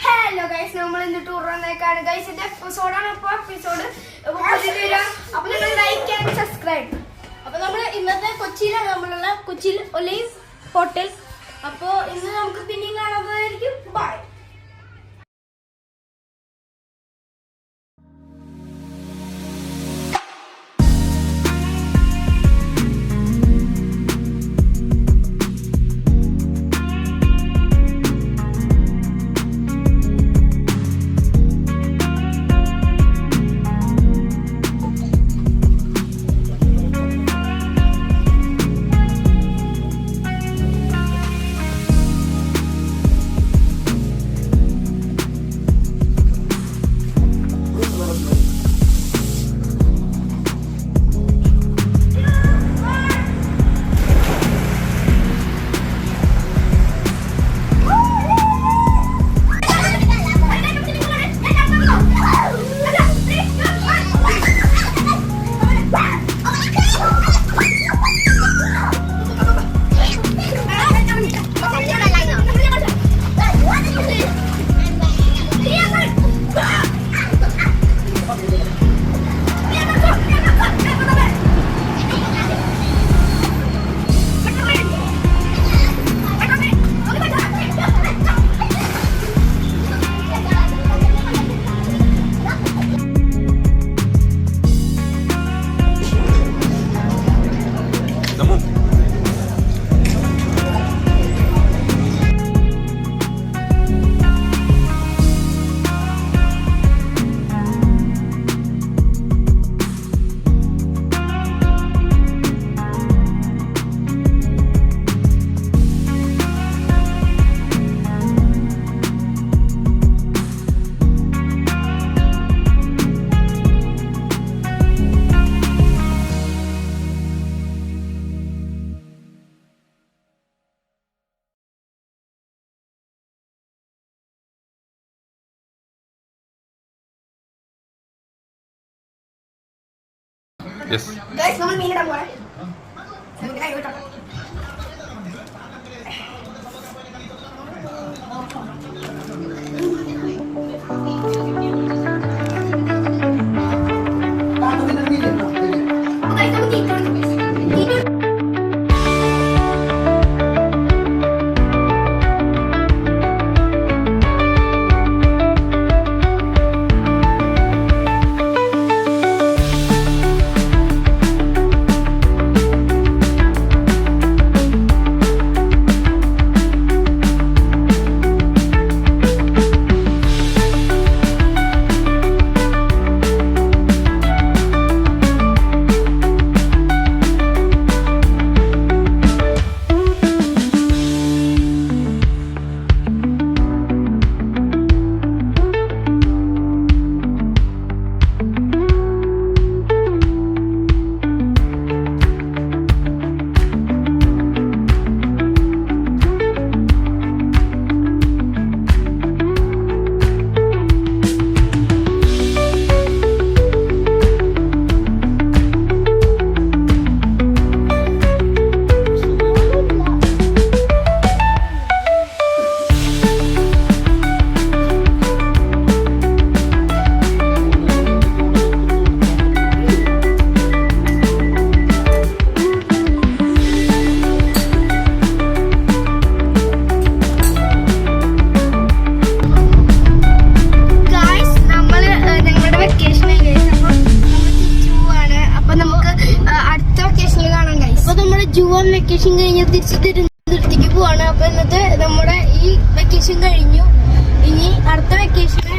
Hello guys, നമ്മൾ ഇന്ന് tour വന്നേക്കാണ് guys. ഇത് എപ്പിസോഡാണ്. എപ്പിസോഡ് അപ്പൊ നിങ്ങൾ ലൈക്ക് ആൻഡ് സബ്സ്ക്രൈബ്. അപ്പൊ നമ്മൾ ഇന്നത്തെ കൊച്ചിയിലാണ് നമ്മളുള്ള കൊച്ചിയിൽ ഒലീവ് ഹോട്ടൽ. അപ്പൊ ഇന്ന് നമുക്ക് പിന്നെയും കാണാൻ പോയായിരിക്കും. ബൈ. ഗൈസ്, നമ്മൾ മീനിടാൻ പോണേ. നമുക്ക് കൈ വിട്ടോ. വെക്കേഷൻ കഴിഞ്ഞ് തിരിച്ച് തിരുവനന്തപുരത്തേക്ക് പോവാണ്. അപ്പൊ ഇന്നത്തെ നമ്മുടെ ഈ വെക്കേഷൻ കഴിഞ്ഞു. ഇനി അടുത്ത വെക്കേഷന്